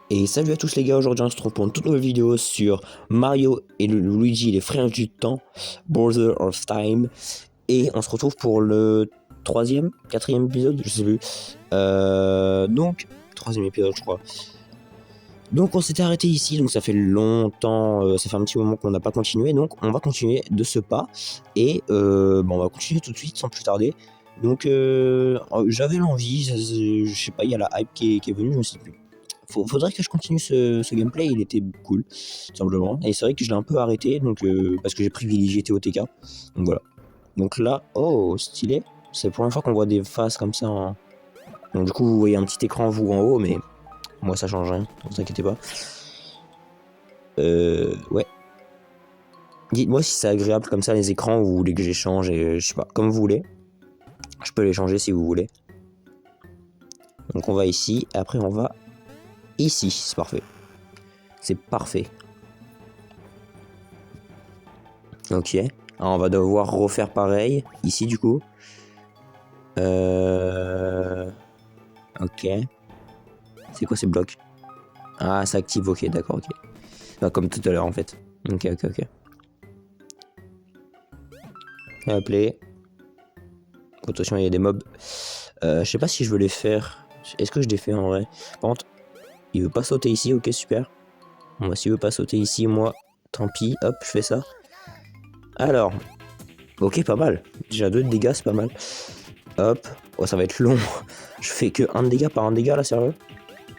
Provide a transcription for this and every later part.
Et salut à tous les gars, aujourd'hui on se retrouve pour une toute nouvelle vidéo sur Mario et Luigi, les frères du temps, Brother of Time. Et on se retrouve pour le quatrième épisode, je sais plus. Donc, troisième épisode je crois. Donc on s'était arrêté ici, donc ça fait longtemps, ça fait un petit moment qu'on n'a pas continué. Donc on va continuer de ce pas. Et on va continuer tout de suite sans plus tarder. Donc j'avais l'envie, je sais pas, il y a la hype qui est venue, je me suis dit faudrait que je continue ce gameplay, il était cool, tout simplement. Et c'est vrai que je l'ai un peu arrêté, donc parce que j'ai privilégié TOTK. Donc voilà. Donc là, oh, stylé. C'est la première fois qu'on voit des faces comme ça. Donc du coup, vous voyez un petit écran, vous, en haut, mais moi, ça change rien, ne vous inquiétez pas. Ouais. Dites-moi si c'est agréable comme ça, les écrans, ou vous voulez que j'échange, et je sais pas, comme vous voulez. Je peux les changer si vous voulez. Donc on va ici, et après on va ici, c'est parfait. C'est parfait. Ok. Alors on va devoir refaire pareil. Ici du coup. Ok. C'est quoi ces blocs? Ah, ça active, ok, d'accord, ok. Bah, comme tout à l'heure en fait. Ok. Appeler. Attention, il y a des mobs. Je sais pas si je veux les faire. Est-ce que je les fais en vrai? Par contre, il veut pas sauter ici, ok, super. Bon, bah, s'il veut pas sauter ici, moi, tant pis, hop, je fais ça. Alors, ok, pas mal. Déjà 2 de dégâts, c'est pas mal. Hop, oh, ça va être long. Je fais que 1 de dégâts par 1 de dégâts là, sérieux?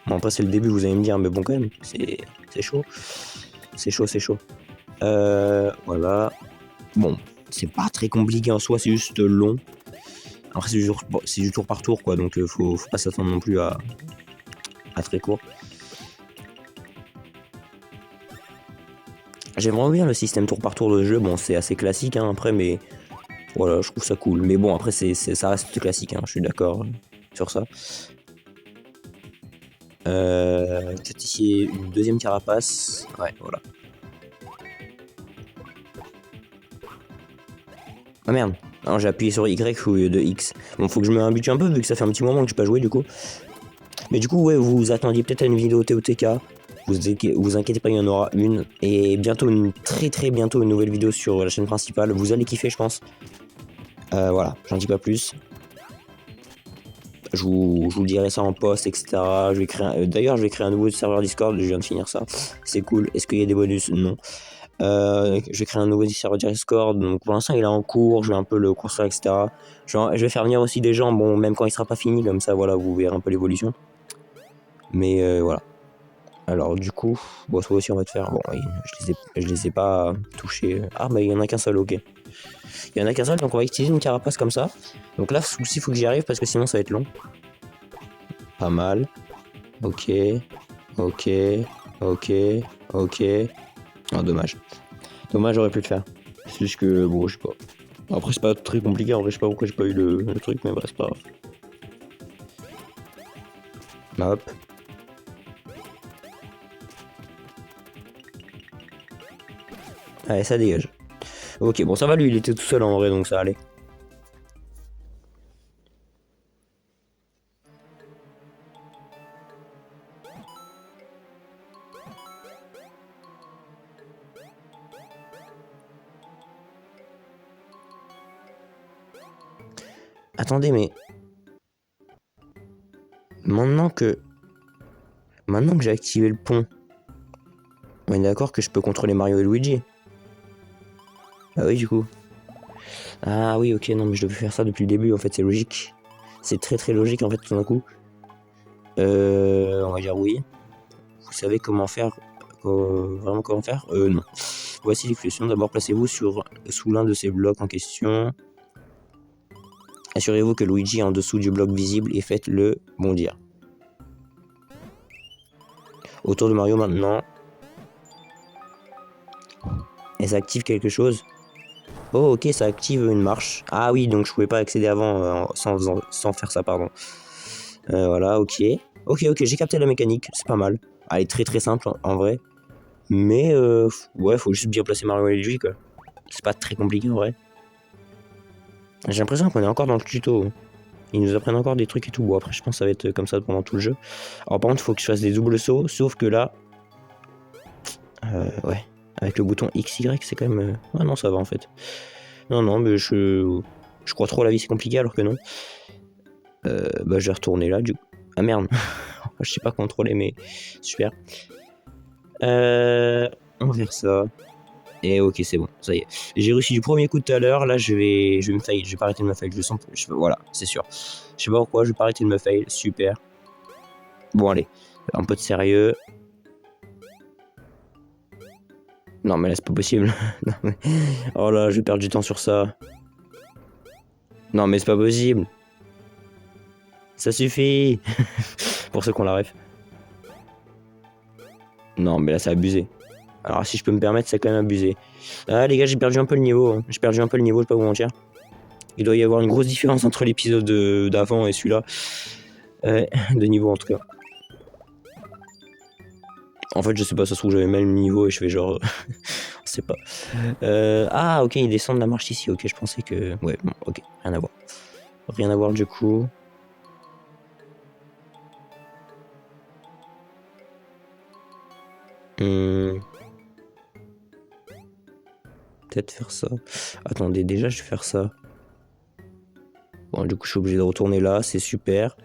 Bon, après, c'est le début, vous allez me dire, mais bon, quand même, c'est chaud. C'est chaud. Voilà. Bon, c'est pas très compliqué en soi, c'est juste long. Après, c'est du tour par tour, quoi, donc faut pas s'attendre non plus à très court. J'aime vraiment bien le système tour par tour de jeu. Bon, c'est assez classique, hein, après, mais voilà, je trouve ça cool. Mais bon, après, ça reste classique, hein, je suis d'accord sur ça. Peut-être ici une deuxième carapace. Ouais, voilà. Ah merde, non, j'ai appuyé sur Y au lieu de X. Bon, faut que je me habitue un peu vu que ça fait un petit moment que j'ai pas joué du coup. Mais du coup, ouais, vous attendiez peut-être à une vidéo TOTK. Vous inquiétez pas, il y en aura une. Et bientôt, très bientôt, une nouvelle vidéo sur la chaîne principale. Vous allez kiffer, je pense. Voilà, j'en dis pas plus. Je vous dirai ça en post, etc. D'ailleurs, je vais créer un nouveau serveur Discord. Je viens de finir ça. C'est cool. Est-ce qu'il y a des bonus? Non. Je vais créer un nouveau serveur Discord. Donc pour l'instant, il est en cours. Je vais un peu le construire, etc. Je vais faire venir aussi des gens. Bon, même quand il sera pas fini, comme ça, voilà, vous verrez un peu l'évolution. Mais voilà. Alors du coup, bon, toi aussi on va te faire. Bon, oui, je les ai pas touchés. Ah, bah il y en a qu'un seul, ok. Il y en a qu'un seul, donc on va utiliser une carapace comme ça. Donc là, il faut que j'y arrive parce que sinon ça va être long. Pas mal. Ok. Oh, dommage. Dommage, j'aurais pu le faire. C'est juste que, bon, je sais pas. Après, c'est pas très compliqué, en vrai, je sais pas pourquoi j'ai pas eu le truc, mais bref, c'est pas grave. Hop. Allez, ça dégage. Ok, bon, ça va, lui, il était tout seul en vrai, donc ça allait. Attendez, mais... Maintenant que j'ai activé le pont, on est d'accord que je peux contrôler Mario et Luigi? Ah oui, du coup. Ah oui, ok, non, mais je devais faire ça depuis le début, en fait, c'est logique. C'est très logique, en fait, tout d'un coup. On va dire oui. Vous savez comment faire? Vraiment comment faire? Non. Voici les questions. D'abord, placez-vous sous l'un de ces blocs en question. Assurez-vous que Luigi est en dessous du bloc visible et faites-le bondir. Autour de Mario maintenant. Et ça active quelque chose? Oh, ok, ça active une marche. Ah oui, donc je pouvais pas accéder avant sans faire ça, pardon. Voilà, ok. Ok, j'ai capté la mécanique, c'est pas mal. Elle est très simple en vrai. Mais ouais, faut juste bien placer Mario et Luigi, quoi. C'est pas très compliqué en vrai. J'ai l'impression qu'on est encore dans le tuto. Ils nous apprennent encore des trucs et tout. Bon, après, je pense que ça va être comme ça pendant tout le jeu. Alors, par contre, il faut que je fasse des doubles sauts. Sauf que là... ouais. Avec le bouton XY, c'est quand même... Ah non, ça va, en fait. Non, mais je crois trop la vie, c'est compliqué, alors que non. Bah, je vais retourner là, du coup. Ah, merde. Je sais pas contrôler, mais... Super. On va faire ça. Et ok, c'est bon, ça y est. J'ai réussi du premier coup tout à l'heure. Là, je vais me fail. Je vais pas arrêter de me fail. Je sens. Voilà, c'est sûr. Je sais pas pourquoi, je vais pas arrêter de me fail. Super. Bon, allez. Un peu de sérieux. Non, mais là, c'est pas possible. Non, mais... Oh là, je vais perdre du temps sur ça. Non, mais c'est pas possible. Ça suffit. Pour ceux qu'on la ref. Non, mais là, c'est abusé. Alors, si je peux me permettre, c'est quand même abusé. Ah, les gars, j'ai perdu un peu le niveau. Hein. J'ai perdu un peu le niveau, je vais pas vous mentir. Il doit y avoir une grosse différence entre l'épisode d'avant et celui-là. De niveau, en tout cas. En fait, je sais pas, ça se trouve, j'avais mal le niveau et je fais genre... On sait pas. Ah, ok, ils descendent la marche ici. Ok, je pensais que... Ouais, bon, ok, rien à voir. Rien à voir, du coup. Peut-être faire ça. Attendez, déjà, je vais faire ça. Bon, du coup, je suis obligé de retourner là. C'est super.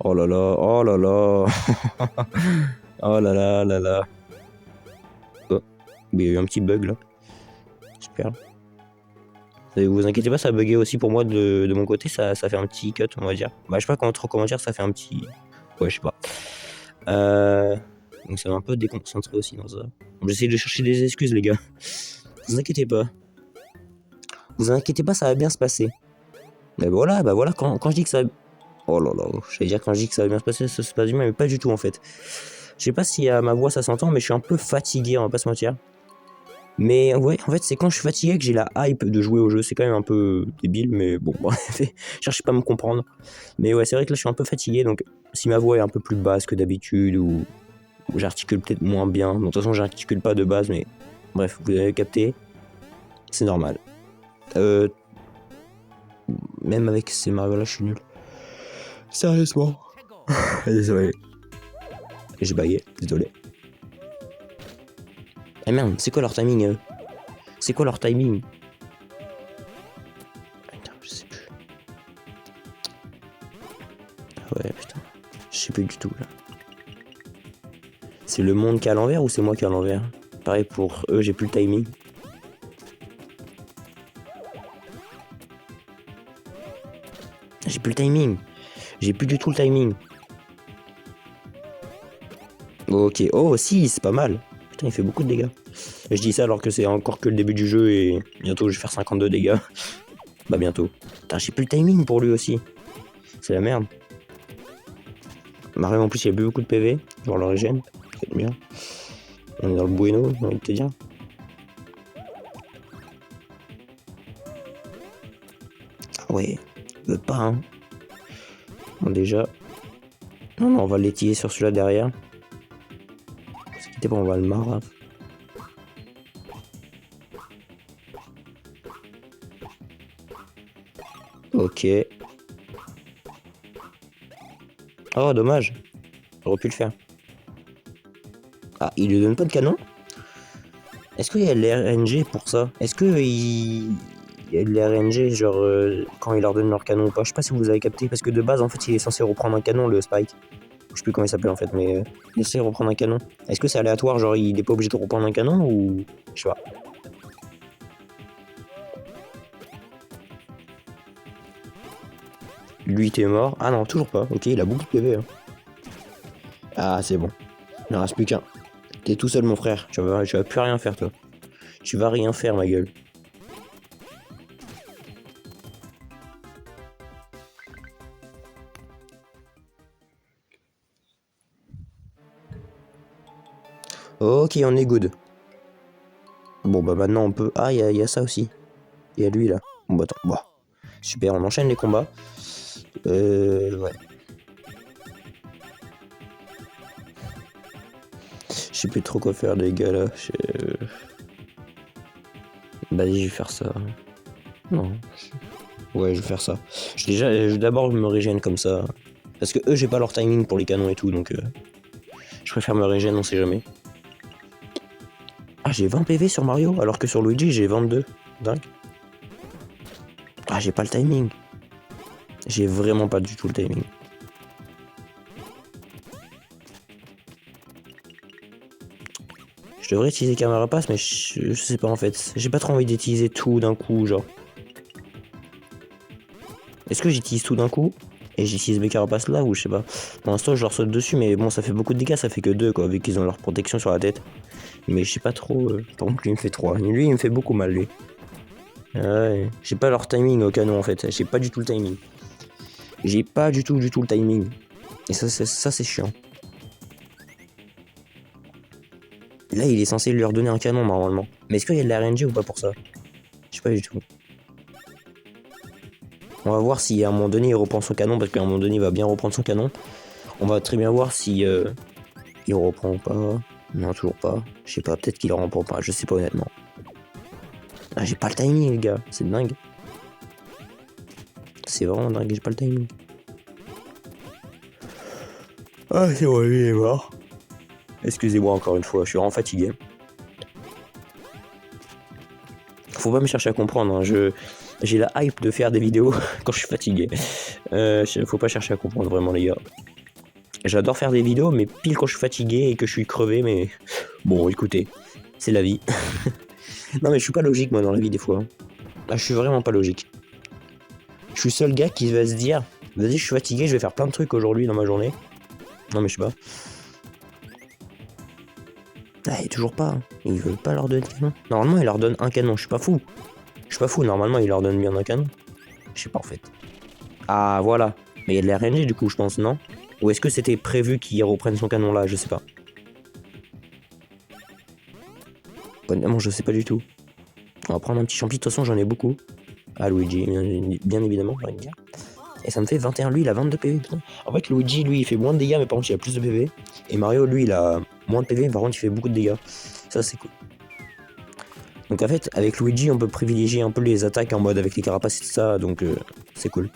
Oh là là, oh là là. Oh là là là là. Oh, il y a eu un petit bug, là. Super. Vous inquiétez pas, ça a bugué aussi pour moi de mon côté, ça fait un petit cut, on va dire. Bah, je sais pas comment dire, ça fait un petit... Ouais, je sais pas. Donc ça m'a un peu déconcentré aussi dans ça. J'essaie de chercher des excuses, les gars. Vous inquiétez pas. Vous inquiétez pas, ça va bien se passer. Mais voilà, bah voilà, quand je dis que ça... Oh là là, j'allais dire quand je dis que ça va bien se passer, ça se passe bien, mais pas du tout en fait. Je sais pas si à ma voix ça s'entend, mais je suis un peu fatigué, on va pas se mentir. Mais ouais, en fait, c'est quand je suis fatigué que j'ai la hype de jouer au jeu. C'est quand même un peu débile, mais bon, bref, cherchez pas à me comprendre. Mais ouais, c'est vrai que là, je suis un peu fatigué, donc si ma voix est un peu plus basse que d'habitude, ou j'articule peut-être moins bien, de toute façon, j'articule pas de base, mais bref, vous avez capté, c'est normal. Même avec ces Mario-là, je suis nul. Sérieusement. Désolé. J'ai bagué, désolé. Eh merde, c'est quoi leur timing C'est quoi leur timing? Putain, je sais plus. Ah ouais, putain. Je sais plus du tout, là. C'est le monde qui est à l'envers ou c'est moi qui est à l'envers? Pareil pour eux, j'ai plus le timing. J'ai plus le timing. J'ai plus du tout le timing. Ok, oh si, c'est pas mal. Putain, il fait beaucoup de dégâts. Je dis ça alors que c'est encore que le début du jeu et bientôt je vais faire 52 dégâts. Bah bientôt. Putain, j'ai plus le timing pour lui aussi. C'est la merde. Mario en plus il y a plus beaucoup de PV, genre le régène, c'est bien. On est dans le bueno, j'ai envie de te dire. Ah ouais, il veut pas hein. Bon déjà. Non, on va l'étiller sur celui-là derrière. C'était bon, on va le marre. Ok. Oh, dommage. J'aurais pu le faire. Ah, il lui donne pas de canon? Est-ce qu'il y a l'RNG pour ça? Est-ce qu'il y a de l'RNG, genre, quand il leur donne leur canon ou pas? Je sais pas si vous avez capté, parce que de base, en fait, il est censé reprendre un canon, le Spike. Je sais plus comment il s'appelle en fait, mais il est censé reprendre un canon. Est-ce que c'est aléatoire, genre, il est pas obligé de reprendre un canon ou. Je sais pas. Lui, t'es mort. Ah non, toujours pas. Ok, il a beaucoup de PV. Hein. Ah, c'est bon. Il n'en reste plus qu'un. T'es tout seul, mon frère. Tu vas plus rien faire, toi. Tu vas rien faire, ma gueule. Ok, on est good. Bon, bah maintenant on peut... Ah, il y a ça aussi. Il y a lui, là. Bon, bah attends. Bon. Super, on enchaîne les combats. Ouais. Je sais plus trop quoi faire, les gars, là. Vas-y, je vais faire ça. Non. Ouais, je vais faire ça. D'abord, je me régène comme ça. Parce que eux, j'ai pas leur timing pour les canons et tout, donc je préfère me régène, on sait jamais. Ah, j'ai 20 PV sur Mario, alors que sur Luigi, j'ai 22. Dingue. Ah, j'ai pas le timing. J'ai vraiment pas du tout le timing. Je devrais utiliser Camarapace, mais je sais pas en fait. J'ai pas trop envie d'utiliser tout d'un coup, genre. Est-ce que j'utilise tout d'un coup et j'utilise mes carapaces là ou je sais pas. Pour l'instant, je leur saute dessus, mais bon, ça fait beaucoup de dégâts, ça fait que 2 quoi, vu qu'ils ont leur protection sur la tête. Mais je sais pas trop. Par contre, lui, il me fait 3. Lui, il me fait beaucoup mal, lui. Ouais, j'ai pas leur timing au canon en fait. J'ai pas du tout le timing. J'ai pas du tout le timing. Et ça, c'est chiant. Là, il est censé lui redonner un canon normalement. Mais est-ce qu'il y a de la RNG ou pas pour ça? Je sais pas du tout. On va voir si à un moment donné il reprend son canon, parce qu'à un moment donné il va bien reprendre son canon. On va très bien voir si il reprend ou pas. Non, toujours pas. Je sais pas, peut-être qu'il reprend pas, je sais pas honnêtement. Ah, j'ai pas le timing les gars, c'est dingue. C'est vraiment dingue, j'ai pas le timing. Ah, c'est vrai, il est mort. Excusez-moi encore une fois, je suis vraiment fatigué. Faut pas me chercher à comprendre, hein. J'ai la hype de faire des vidéos quand je suis fatigué. Faut pas chercher à comprendre vraiment les gars. J'adore faire des vidéos, mais pile quand je suis fatigué et que je suis crevé, mais bon, écoutez, c'est la vie. Non, mais je suis pas logique, moi, dans la vie, des fois. Ah, je suis vraiment pas logique. Je suis le seul gars qui va se dire, vas-y, je suis fatigué, je vais faire plein de trucs aujourd'hui dans ma journée. Non, mais je sais pas. Ah, et toujours pas. Ils veulent pas leur donner de canon. Normalement, ils leur donnent un canon, je suis pas fou. Je suis pas fou, normalement, ils leur donnent bien un canon. Je sais pas, en fait. Ah, voilà. Mais il y a de la RNG, du coup, je pense, non? Ou est-ce que c'était prévu qu'ils reprennent son canon là? Je sais pas. Honnêtement, je sais pas du tout. On va prendre un petit champi, de toute façon, j'en ai beaucoup. Ah, Luigi, bien évidemment, on va dire. Et ça me fait 21, lui il a 22 PV, putain. En fait, Luigi, lui, il fait moins de dégâts, mais par contre, il a plus de PV. Et Mario, lui, il a moins de PV, mais par contre, il fait beaucoup de dégâts. Ça, c'est cool. Donc, en fait, avec Luigi, on peut privilégier un peu les attaques en mode avec les carapaces et tout ça, donc c'est cool.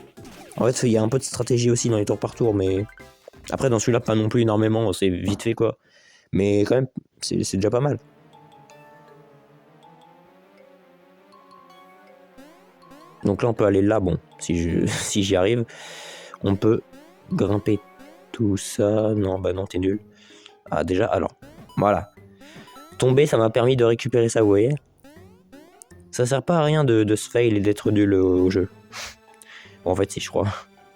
En fait, il y a un peu de stratégie aussi dans les tours par tour, mais après, dans celui-là, pas non plus énormément, c'est vite fait, quoi. Mais quand même, c'est déjà pas mal. Donc là, on peut aller là, bon, si j'y arrive, on peut grimper tout ça. Non, bah non, t'es nul. Ah, déjà, alors, voilà. Tomber, ça m'a permis de récupérer ça, vous voyez. Ça sert pas à rien de se fail et d'être nul au jeu. Bon, en fait, si, je crois.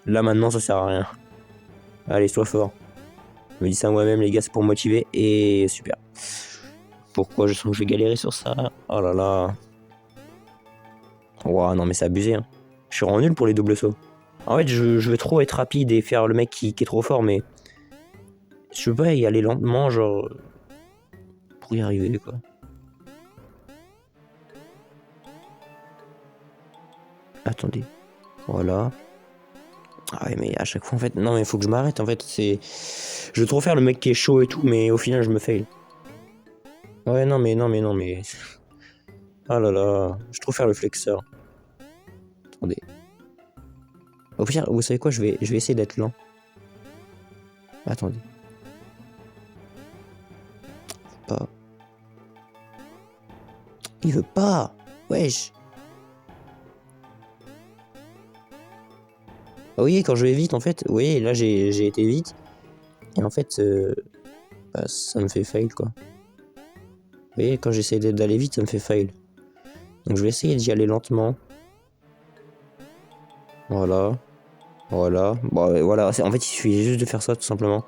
Là, maintenant, ça sert à rien. Allez, sois fort. Je me dis ça moi-même, les gars, c'est pour me motiver. Et super. Pourquoi je sens que je vais galérer sur ça? Oh là là. Ouah, non, mais c'est abusé, hein. Je suis vraiment nul pour les doubles sauts. En fait, je veux trop être rapide et faire le mec qui est trop fort, mais je veux pas y aller lentement, genre, pour y arriver, quoi. Attendez. Voilà. Ah ouais, mais à chaque fois, en fait, non, mais il faut que je m'arrête, en fait, c'est... Je veux trop faire le mec qui est chaud et tout, mais au final, je me fail. Ouais, non, mais, non, mais, non, mais... Ah là là, je veux trop faire le flexeur. Attendez. Au pire, vous savez quoi, je vais essayer d'être lent. Attendez. Pas... Il veut pas. Wesh. Ah oui, quand je vais vite, en fait, vous voyez, là, j'ai été vite. Et en fait, bah, ça me fait fail, quoi. Vous voyez, quand j'essaie d'aller vite, ça me fait fail. Donc je vais essayer d'y aller lentement. Voilà. Voilà. Bon, voilà. En fait, il suffit juste de faire ça, tout simplement.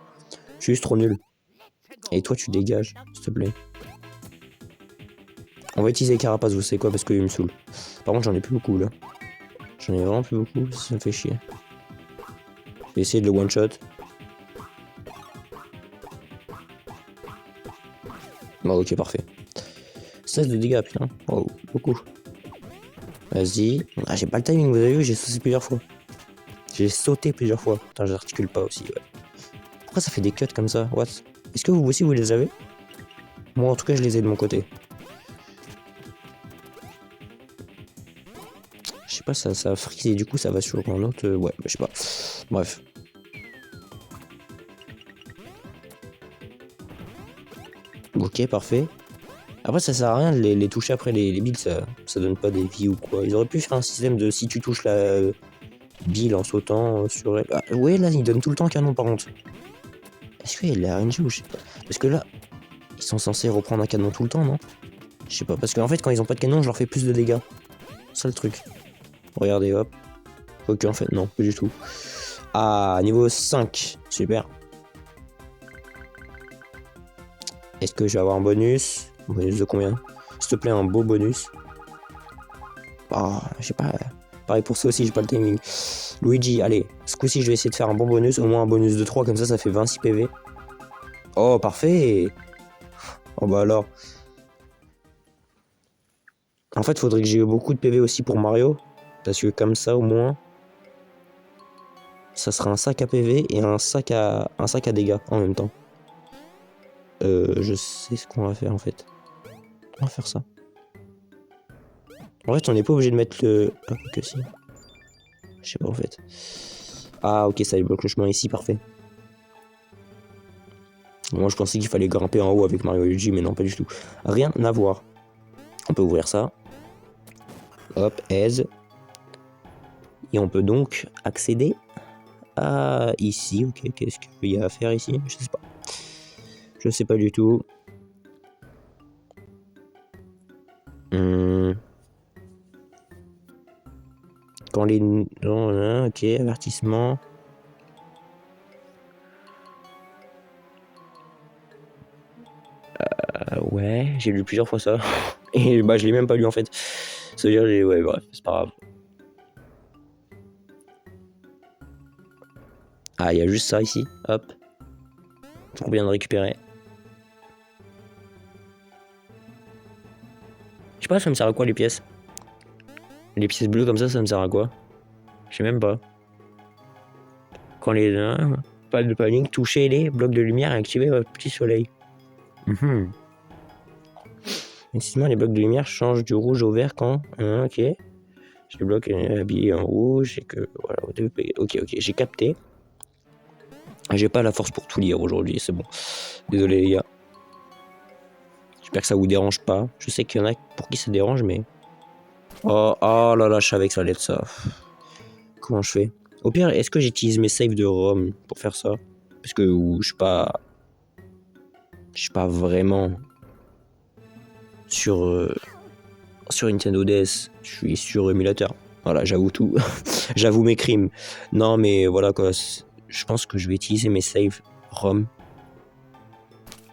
Je suis juste trop nul. Et toi, tu dégages, s'il te plaît. On va utiliser les carapaces, vous savez quoi, parce qu'il me saoule. Par contre, j'en ai plus beaucoup, là. J'en ai vraiment plus beaucoup, ça me fait chier. Je vais essayer de le one-shot. Bon, ok, parfait. 16 de dégâts, putain. Oh, beaucoup. Vas-y. Ah, j'ai pas le timing, vous avez vu, j'ai sauté plusieurs fois. J'ai sauté plusieurs fois. Putain, j'articule pas aussi, ouais. Pourquoi ça fait des cuts comme ça? What? Est-ce que vous aussi, vous les avez? Moi, en tout cas, je les ai de mon côté. Je sais pas, ça frise et du coup ça va sur un autre. Ouais, je sais pas. Bref. Ok, parfait. Après, ça sert à rien de les toucher après les billes, ça donne pas des vies ou quoi. Ils auraient pu faire un système de si tu touches la bille en sautant sur elle. Ah, ouais, là, ils donnent tout le temps canon par contre. Est-ce qu'il y a de la RNG ou je sais pas? Parce que là, ils sont censés reprendre un canon tout le temps, non? Je sais pas. Parce qu'en fait, quand ils ont pas de canon, je leur fais plus de dégâts. C'est ça le truc. Regardez, hop. Ok, en fait, non, pas du tout. Ah, niveau 5. Super. Est-ce que je vais avoir un bonus? Un bonus de combien? S'il te plaît, un beau bonus. Ah, je sais pas. Pareil pour ça aussi, j'ai pas le timing. Luigi, allez. Ce coup-ci, je vais essayer de faire un bon bonus. Au moins un bonus de 3, comme ça fait 26 PV. Oh, parfait. Oh, bah alors. En fait, faudrait que j'ai eu beaucoup de PV aussi pour Mario. Parce que comme ça, au moins, ça sera un sac à PV et un sac à dégâts en même temps. Je sais ce qu'on va faire en fait. On va faire ça. En fait, on n'est pas obligé de mettre le... Ah, que si. Je sais pas en fait. Ah, ok, ça bloque le chemin ici, parfait. Moi, je pensais qu'il fallait grimper en haut avec Mario et Luigi, mais non, pas du tout. Rien à voir. On peut ouvrir ça. Hop, aise. Et on peut donc accéder à ici. Ok, qu'est-ce qu'il y a à faire ici? Je sais pas. Je sais pas du tout. Quand les... Non, ok, avertissement. Ouais, j'ai lu plusieurs fois ça. Et bah, je l'ai même pas lu en fait. Ça veut dire, ouais, bref, c'est pas grave. Ah, il y a juste ça ici. Hop. Trop bien de récupérer. Je sais pas, ça me sert à quoi les pièces? Les pièces bleues comme ça me sert à quoi? Je sais même pas. Quand les... pas de panique, toucher les blocs de lumière et activer votre petit soleil. Effectivement, les blocs de lumière changent du rouge au vert quand... ok. Je les bloque habillé en rouge et que... Voilà, ok, j'ai capté. J'ai pas la force pour tout lire aujourd'hui, c'est bon. Désolé les gars. J'espère que ça vous dérange pas. Je sais qu'il y en a pour qui ça dérange, mais... Oh, oh là là, je savais que ça allait être ça. Comment je fais? Au pire, est-ce que j'utilise mes saves de ROM pour faire ça? Parce que je suis pas... Je suis pas vraiment... Sur Nintendo DS. Je suis sur émulateur. Voilà, j'avoue tout. J'avoue mes crimes. Non, mais voilà quoi. Je pense que je vais utiliser mes saves ROM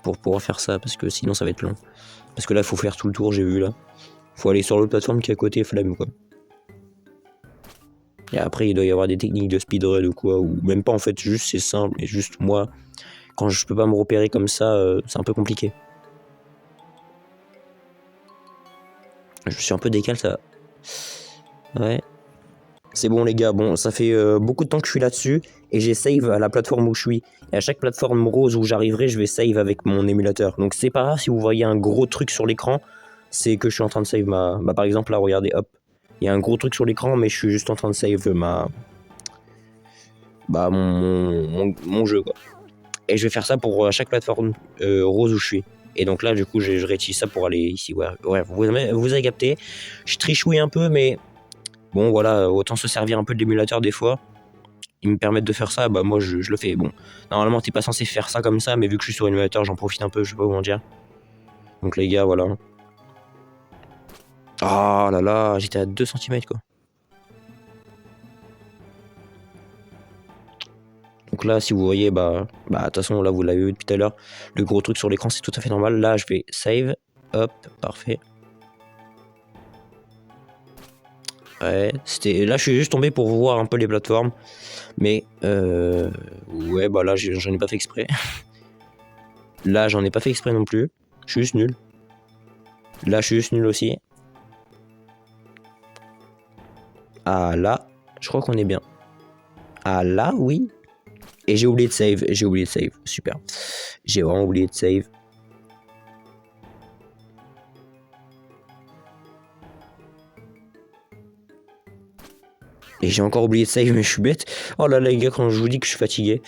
pour pouvoir faire ça, parce que sinon ça va être long. Parce que là, il faut faire tout le tour, j'ai vu là. Faut aller sur l'autre plateforme qui est à côté, flemme quoi. Et après, il doit y avoir des techniques de speedrun ou quoi, ou même pas en fait, juste c'est simple, et juste moi, quand je peux pas me repérer comme ça, c'est un peu compliqué. Je suis un peu décalé, ça. Ouais. C'est bon les gars, bon, ça fait beaucoup de temps que je suis là-dessus, et j'ai save à la plateforme où je suis. Et à chaque plateforme rose où j'arriverai, je vais save avec mon émulateur. Donc c'est pas grave si vous voyez un gros truc sur l'écran, c'est que je suis en train de save ma... Bah par exemple là, regardez, hop. Il y a un gros truc sur l'écran, mais je suis juste en train de save ma... Bah mon jeu quoi. Et je vais faire ça pour chaque plateforme rose où je suis. Et donc là, du coup, je réutilise ça pour aller ici. Ouais, vous avez capté. Je trichouille un peu, mais bon, voilà, autant se servir un peu de l'émulateur des fois. Ils me permettent de faire ça, bah moi je le fais. Bon, normalement, t'es pas censé faire ça comme ça, mais vu que je suis sur émulateur, j'en profite un peu, je sais pas comment dire. Donc les gars, voilà. Ah là là, j'étais à 2 cm quoi. Donc là, si vous voyez, bah, de toute façon, là, vous l'avez vu depuis tout à l'heure, le gros truc sur l'écran, c'est tout à fait normal. Là, je vais save. Hop, parfait. Ouais, c'était... Là, je suis juste tombé pour voir un peu les plateformes. Mais, ouais, bah là, j'en ai pas fait exprès. Là, j'en ai pas fait exprès non plus. Je suis juste nul. Là, je suis juste nul aussi. Ah, là, je crois qu'on est bien. Ah, là, oui. Et j'ai oublié de save. Super. J'ai vraiment oublié de save. Et j'ai encore oublié de save, mais je suis bête. Oh là là, les gars, quand je vous dis que je suis fatigué.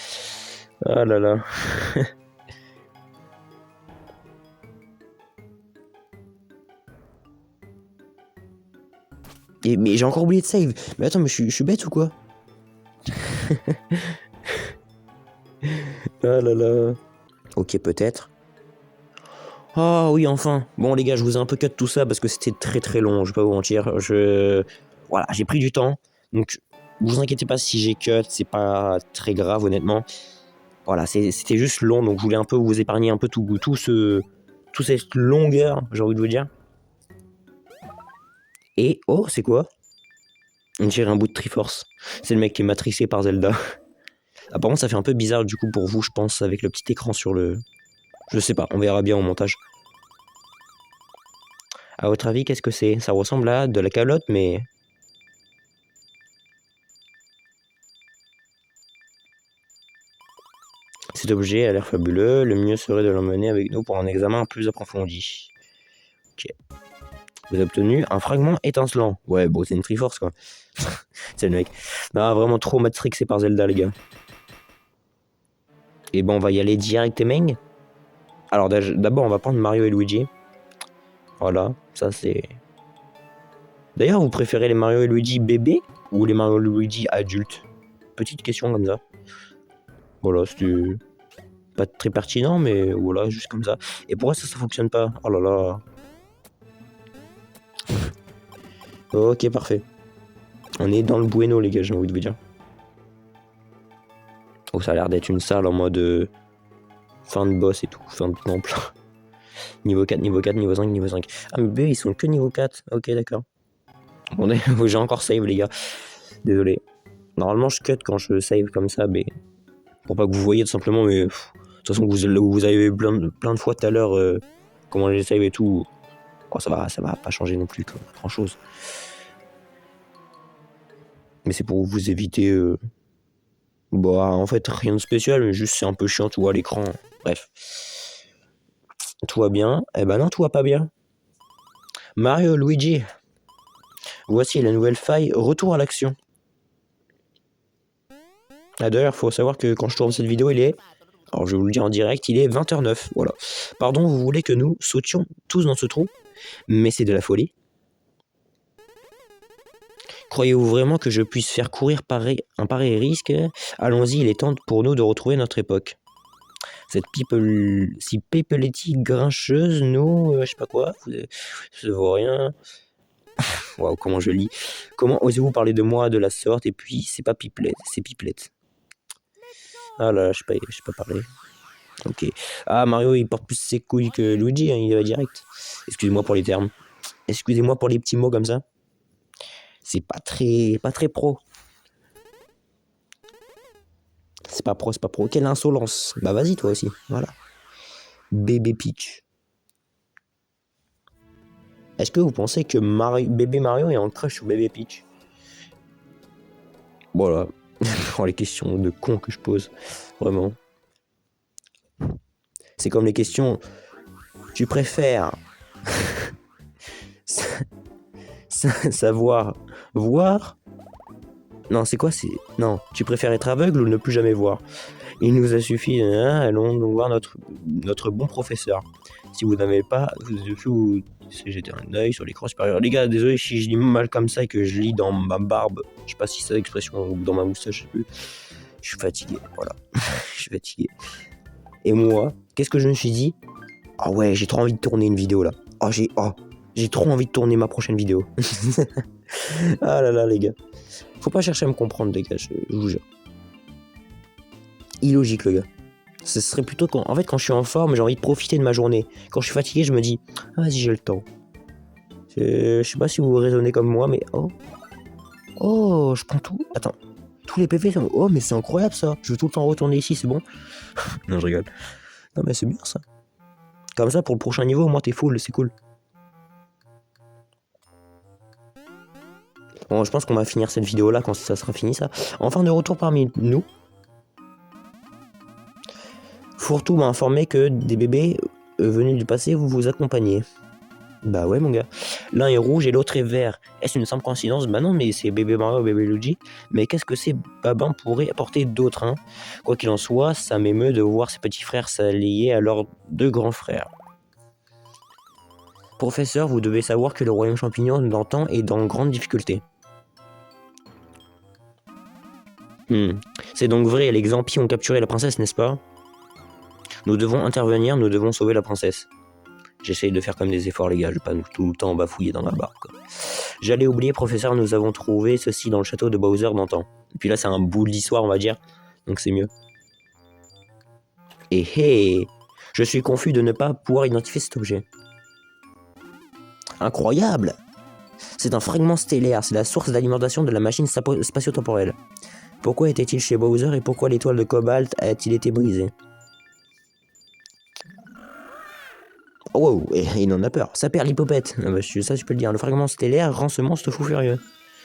Ah là là. Mais j'ai encore oublié de save. Mais attends, mais je suis bête ou quoi? Ah là là. Ok, peut-être. Ah oui, enfin. Bon, les gars, je vous ai un peu cut tout ça parce que c'était très très long, je vais pas vous mentir. Voilà, j'ai pris du temps. Donc, vous inquiétez pas si j'ai cut, c'est pas très grave, honnêtement. Voilà, c'était juste long, donc je voulais un peu vous épargner un peu toute cette longueur, j'ai envie de vous dire. Et, oh, c'est quoi? On dirait un bout de Triforce. C'est le mec qui est matrixé par Zelda. Apparemment, ça fait un peu bizarre du coup pour vous, je pense, avec le petit écran sur le... Je sais pas, on verra bien au montage. À votre avis, qu'est-ce que c'est? Ça ressemble à de la calotte, mais... Cet objet a l'air fabuleux, le mieux serait de l'emmener avec nous pour un examen plus approfondi. Ok. Vous avez obtenu un fragment étincelant. Ouais, bon, c'est une Triforce, quoi. C'est le mec. Non, vraiment trop matrixé par Zelda, les gars. Et bon, on va y aller directement. Alors, d'abord, on va prendre Mario et Luigi. Voilà, ça c'est... D'ailleurs, vous préférez les Mario et Luigi bébés ou les Mario et Luigi adultes? Petite question comme ça. Voilà, c'était pas très pertinent, mais voilà, juste comme ça. Et pourquoi ça fonctionne pas? Oh là là. Ok, parfait. On est dans le bueno, les gars, j'ai envie de vous dire. Oh, ça a l'air d'être une salle en mode fin de boss et tout, fin de temple. Niveau 4, niveau 4, niveau 5, niveau 5. Ah, mais B, ils sont que niveau 4. Ok, d'accord. Bon, j'ai encore save, les gars. Désolé. Normalement, je cut quand je save comme ça, mais pour pas que vous voyez tout simplement, mais de toute façon, vous avez plein de fois tout à l'heure comment j'ai save et tout. Oh, ça va pas changer non plus grand chose. Mais c'est pour vous éviter. Bah, en fait, rien de spécial, mais juste c'est un peu chiant, tu vois, l'écran. Bref. Tout va bien. Eh ben non, tout va pas bien. Mario Luigi. Voici la nouvelle faille. Retour à l'action. Ah, d'ailleurs, faut savoir que quand je tourne cette vidéo, il est... Alors, je vais vous le dire en direct, il est 20h09. Voilà. Pardon, vous voulez que nous sautions tous dans ce trou? Mais c'est de la folie. Croyez-vous vraiment que je puisse faire courir un pareil risque? Allons-y, il est temps pour nous de retrouver notre époque. Cette si Pipeletti grincheuse, nous, je sais pas quoi, ça vaut rien. Waouh, comment je lis. Comment osez-vous parler de moi de la sorte? Et puis, c'est pas Pipelette, c'est Pipelette. Ah là, je sais pas parler. Ok. Ah, Mario, il porte plus ses couilles que Luigi, hein, il va direct. Excusez-moi pour les termes. Excusez-moi pour les petits mots comme ça. C'est pas très pro. C'est pas pro, c'est pas pro. Quelle insolence. Bah vas-y toi aussi, voilà. Bébé Peach. Est-ce que vous pensez que bébé Mario est en crush sur bébé Peach? Voilà. Oh, les questions de con que je pose. Vraiment. C'est comme les questions... Tu préfères... savoir... Voir... Non, c'est quoi? Non, tu préfères être aveugle ou ne plus jamais voir? Il nous a suffi, allons donc voir notre bon professeur. Si vous n'avez pas, vous jetez un œil sur l'écran supérieur. Les gars, désolé si je lis mal comme ça et que je lis dans ma barbe. Je sais pas si c'est l'expression ou dans ma moustache, je sais plus. Je suis fatigué, voilà. Je suis fatigué. Et moi, qu'est-ce que je me suis dit? Ah ouais, j'ai trop envie de tourner une vidéo là. J'ai trop envie de tourner ma prochaine vidéo. Ah là là, les gars. Faut pas chercher à me comprendre, les gars, je vous jure. Illogique, le gars. Ce serait plutôt quand je suis en forme, j'ai envie de profiter de ma journée. Quand je suis fatigué, je me dis, ah, vas-y, j'ai le temps. Je sais pas si vous raisonnez comme moi, mais oh, je prends tout. Attends, tous les PV, oh, mais c'est incroyable ça. Je veux tout le temps retourner ici, c'est bon? Non, je rigole. Non, mais c'est bien ça. Comme ça, pour le prochain niveau, au moins t'es full, c'est cool. Bon, je pense qu'on va finir cette vidéo là quand ça sera fini, ça. Enfin, de retour parmi nous. Fourre-tout m'a informé que des bébés venus du passé vous accompagnaient. Bah ouais mon gars. L'un est rouge et l'autre est vert. Est-ce une simple coïncidence? Bah non, mais c'est bébé Mario et bébé Luigi. Mais qu'est-ce que ces babins pourraient apporter d'autre, hein? Quoi qu'il en soit, ça m'émeut de voir ses petits frères s'allier à leurs deux grands frères. Professeur, vous devez savoir que le royaume champignon d'antan est dans grande difficulté. C'est donc vrai, les Xampi ont capturé la princesse, n'est-ce pas? Nous devons intervenir, nous devons sauver la princesse. J'essaye de faire comme des efforts, les gars, je vais pas tout le temps bafouiller dans la barre, quoi. J'allais oublier, professeur, nous avons trouvé ceci dans le château de Bowser d'antan. Et puis là, c'est un bout de l'histoire, on va dire, donc c'est mieux. Et hé, je suis confus de ne pas pouvoir identifier cet objet. Incroyable! C'est un fragment stellaire, c'est la source d'alimentation de la machine spatio-temporelle. Pourquoi était-il chez Bowser et pourquoi l'étoile de cobalt a-t-il été brisée? Oh, wow, il en a peur. Ça perd l'hypopète. Ah bah, ça, je peux le dire. Le fragment stellaire rend ce monstre fou furieux.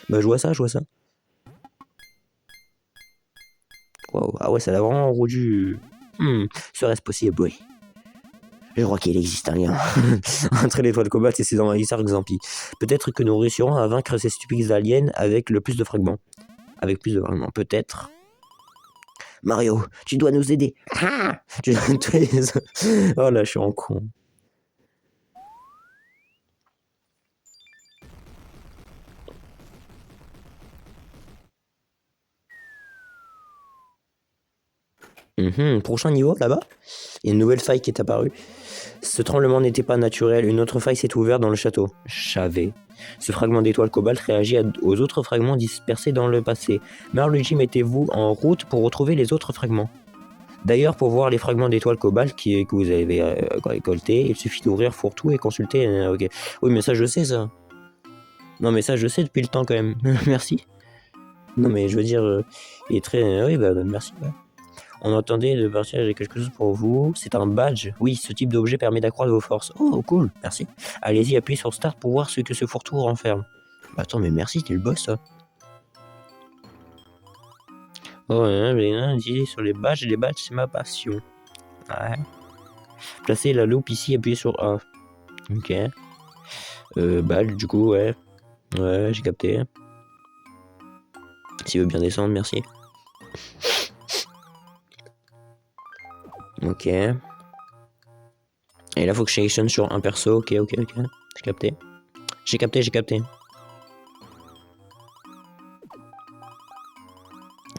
Bah, je vois ça, je vois ça. Wow, ah ouais, ça l'a vraiment rendu. Serait-ce possible, oui. Je crois qu'il existe un lien entre l'étoile de cobalt et ses envahisseurs Xampi. Peut-être que nous réussirons à vaincre ces stupides aliens avec le plus de fragments. Avec plus de fragments, peut-être. Mario, tu dois nous aider. Ah, oh là, je suis en con. Prochain niveau, là-bas, il y a une nouvelle faille qui est apparue. Ce tremblement n'était pas naturel, une autre faille s'est ouverte dans le château. J'avais. Ce fragment d'étoile cobalt réagit aux autres fragments dispersés dans le passé. Luigi, mettez-vous en route pour retrouver les autres fragments. D'ailleurs, pour voir les fragments d'étoile cobalt que vous avez récoltés, il suffit d'ouvrir fourre-tout et consulter. Ok. Oui, mais ça, je sais, ça. Non, mais ça, je sais depuis le temps, quand même. Merci. Non, mais je veux dire, il est très... oui, bah merci. Ouais. On entendait de partir, j'ai quelque chose pour vous. C'est un badge. Oui, ce type d'objet permet d'accroître vos forces. Oh, cool, merci. Allez-y, appuyez sur Start pour voir ce que ce fourre-tout renferme. Bah, attends, mais merci, t'es le boss, ça. Oh, utilisez sur les badges. Les badges, c'est ma passion. Ouais. Placez la loupe ici, appuyez sur A. Ok. Badge, du coup, ouais. Ouais, j'ai capté. S'il veut bien descendre, merci. Ok. Et là, faut que je sélectionne sur un perso. Ok. J'ai capté. J'ai capté.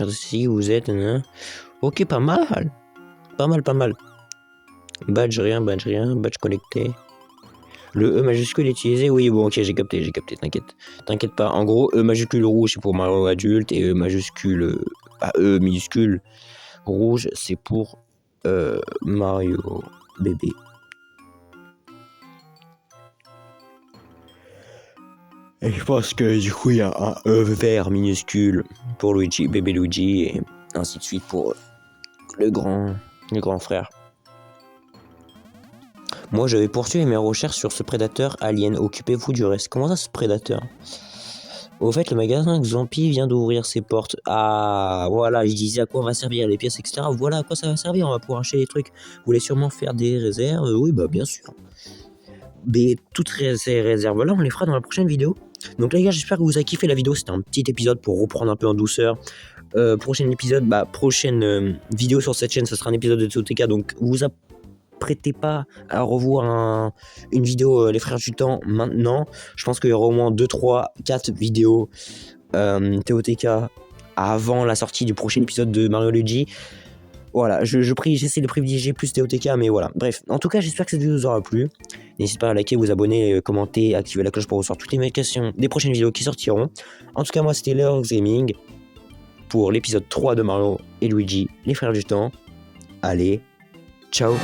Si vous êtes... Ok, pas mal. Pas mal. Badge rien, badge connecté. Le E majuscule utilisé, oui, bon, ok, j'ai capté, t'inquiète pas. En gros, E majuscule rouge, c'est pour Mario adulte, et E majuscule... E minuscule rouge, c'est pour Mario bébé. Et je pense que du coup, il y a un E vert minuscule pour Luigi, bébé Luigi, et ainsi de suite pour le grand frère. Moi, je vais poursuivre mes recherches sur ce prédateur alien. Occupez-vous du reste. Comment ça, ce prédateur? Au fait, le magasin Xampi vient d'ouvrir ses portes. Ah, voilà, je disais à quoi va servir les pièces, etc. Voilà à quoi ça va servir. On va pouvoir acheter des trucs. Vous voulez sûrement faire des réserves? Oui, bah bien sûr. Mais toutes ces réserves-là, on les fera dans la prochaine vidéo. Donc les gars, j'espère que vous avez kiffé la vidéo. C'était un petit épisode pour reprendre un peu en douceur. Prochain épisode, prochaine vidéo sur cette chaîne, ce sera un épisode de TOTK. Donc vous apprêtez pas à revoir une vidéo Les Frères du Temps maintenant. Je pense qu'il y aura au moins 2, 3, 4 vidéos TOTK avant la sortie du prochain épisode de Mario Luigi. Voilà, j'essaie de privilégier plus TOTK, mais voilà. Bref, en tout cas, j'espère que cette vidéo vous aura plu. N'hésitez pas à liker, vous abonner, commenter, activer la cloche pour recevoir toutes les notifications des prochaines vidéos qui sortiront. En tout cas, moi, c'était Lerox Gaming pour l'épisode 3 de Mario et Luigi, Les Frères du Temps. Allez, ciao!